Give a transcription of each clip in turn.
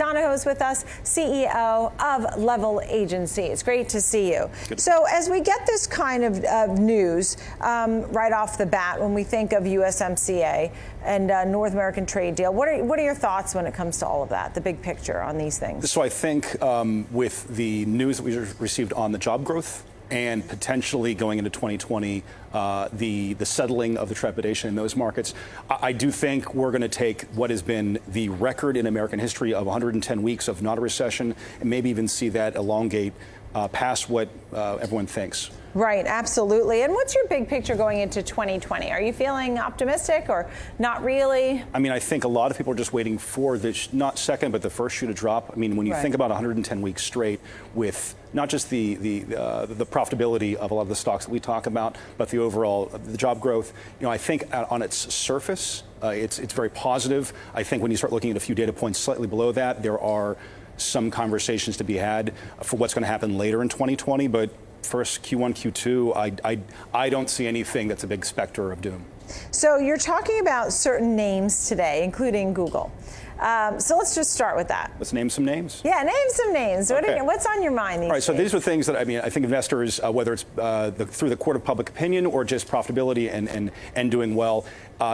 Donohoe is with us, CEO of Level Agency. It's great to see you. Good. So as we get this kind of news right off the bat, when we think of USMCA and North American trade deal, what are your thoughts when it comes to all of that, the big picture on these things? So I think with the news that we received on the job growth and potentially going into 2020, the settling of the trepidation in those markets, I do think we're going to take what has been the record in American history of 110 weeks of not a recession and maybe even see that elongate past what everyone thinks. Right, absolutely. And what's your big picture going into 2020? Are you feeling optimistic or not really? I mean, I think a lot of people are just waiting for the, not second, but the first shoe to drop. I mean, when you think about 110 weeks straight with not just the profitability of a lot of the stocks that we talk about, but the overall the job growth, I think on its surface, it's very positive. I think when you start looking at a few data points slightly below that, there are some conversations to be had for what's going to happen later in 2020, but first Q1, Q2, I don't see anything that's a big specter of doom. So you're talking about certain names today, including Google. So let's just start with that. Let's name some names. Yeah, name some names. Okay. What's on your mind these days? All right, so these are things that, I think investors, whether it's through the court of public opinion or just profitability and doing well,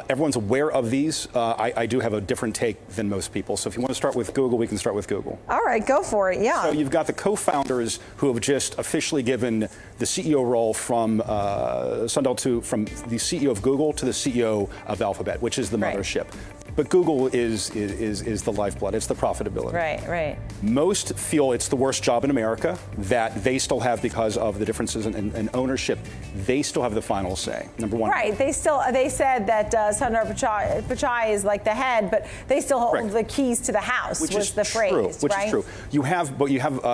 everyone's aware of these. I do have a different take than most people. So if you want to start with Google, we can start with Google. All right, go for it, yeah. So you've got the co-founders who have just officially given the CEO role from Sundal from the CEO of Google to the CEO of Alphabet, which is the mothership. But Google is the lifeblood. It's the profitability. Right. Most feel it's the worst job in America, that they still have, because of the differences in ownership, they still have the final say. Number one. Right. They said that Sundar Pichai is like the head, but they still hold the keys to the house. Which was is the phrase, which is true. You have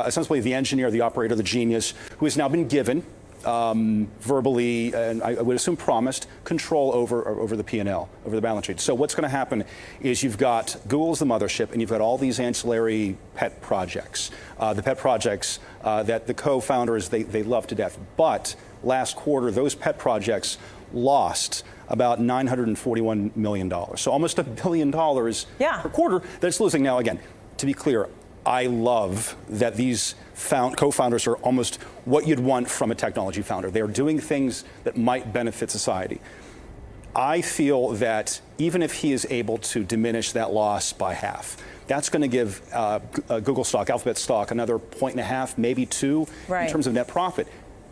essentially the engineer, the operator, the genius, who has now been given verbally, and I would assume promised, control over the P&L, over the balance sheet. So what's going to happen is you've got Google's the mothership, and you've got all these ancillary pet projects. The pet projects that the co-founders, they love to death. But last quarter, those pet projects lost about $941 million. So almost $1 billion per quarter that it's losing. Now, again, to be clear, I love that these co-founders are almost what you'd want from a technology founder. They are doing things that might benefit society. I feel that even if he is able to diminish that loss by half, that's going to give Google stock, Alphabet stock, another 1.5, maybe 2 in terms of net profit.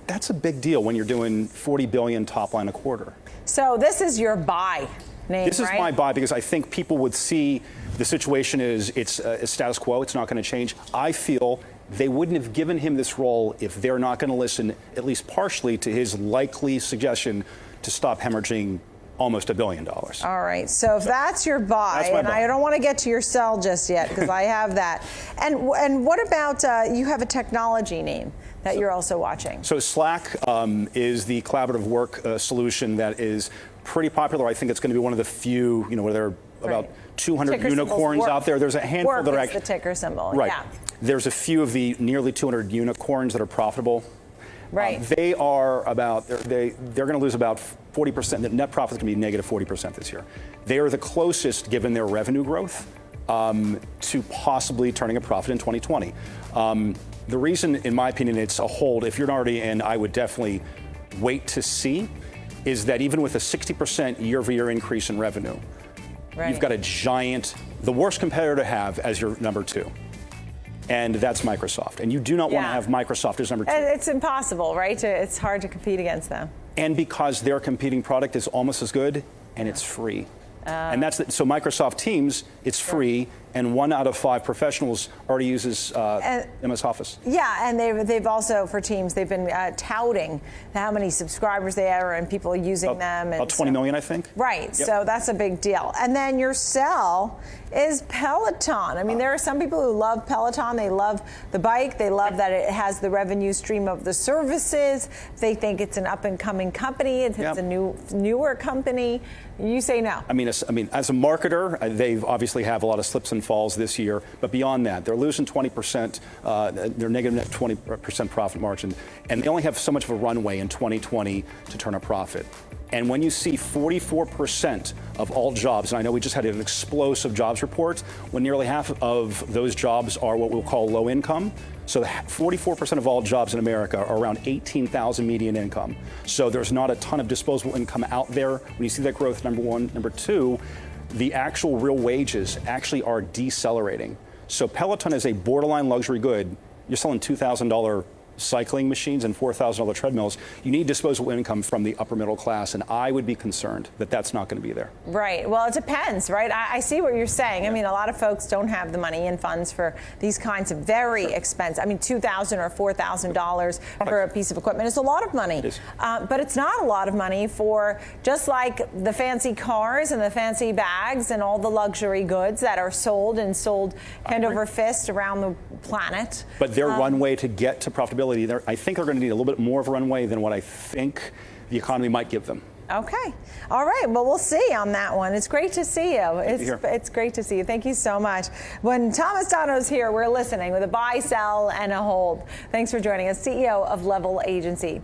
That's a big deal when you're doing $40 billion top line a quarter. So this is your buy name, This is my buy because I think people would see the situation is it's status quo. It's not going to change. I feel they wouldn't have given him this role if they're not going to listen, at least partially, to his likely suggestion to stop hemorrhaging almost $1 billion. All right, so if that's your buy, and I don't want to get to your sell just yet because I have that. And what about you have a technology name that you're also watching? So Slack is the collaborative work solution that is pretty popular. I think it's going to be one of the few, where there are about 200 ticker unicorns out there. There's a handful that are actually the ticker symbol. Right. Yeah. There's a few of the nearly 200 unicorns that are profitable. Right. They are about, they're going to lose about 40%. The net profit is going to be negative 40% this year. They are the closest, given their revenue growth, to possibly turning a profit in 2020. The reason, in my opinion, it's a hold, if you're not already in, I would definitely wait to see, is that even with a 60% year-over-year increase in revenue, you've got a giant, the worst competitor to have as your number 2. And that's Microsoft. And you do not want to have Microsoft as number 2. It's impossible, right? It's hard to compete against them. And because their competing product is almost as good, and it's free. And so Microsoft Teams, it's free, and 1 out of 5 professionals already uses MS Office. Yeah, and they've also, for Teams, they've been touting how many subscribers they have and people using them. And about 20 million, I think. Right, yep. So that's a big deal. And then your sell is Peloton. I mean, there are some people who love Peloton. They love the bike. They love that it has the revenue stream of the services. They think it's an up-and-coming company. It's a newer company. You say no. I mean, as a marketer, they obviously have a lot of slips and falls this year. But beyond that, they're losing 20%. They're negative net 20% profit margin. And they only have so much of a runway in 2020 to turn a profit. And when you see 44% of all jobs, and I know we just had an explosive jobs report, when nearly half of those jobs are what we'll call low income. So 44% of all jobs in America are around 18,000 median income. So there's not a ton of disposable income out there. When you see that growth, number one. Number two, the actual real wages actually are decelerating. So Peloton is a borderline luxury good. You're selling $2,000 cycling machines and $4,000 treadmills. You need disposable income from the upper middle class, and I would be concerned that that's not going to be there. Right. Well, it depends, right? I see what you're saying. I mean, a lot of folks don't have the money and funds for these kinds of very expensive. I mean, $2,000 or $4,000 for a piece of equipment is a lot of money. It is. But it's not a lot of money for just like the fancy cars and the fancy bags and all the luxury goods that are sold hand over fist around the planet. But their runway to get to profitability, I think they're going to need a little bit more of a runway than what I think the economy might give them. Okay. All right. Well, we'll see on that one. It's great to see you. It's great to see you. Thank you so much. When Thomas Donohoe's here, we're listening with a buy, sell, and a hold. Thanks for joining us, CEO of Level Agency.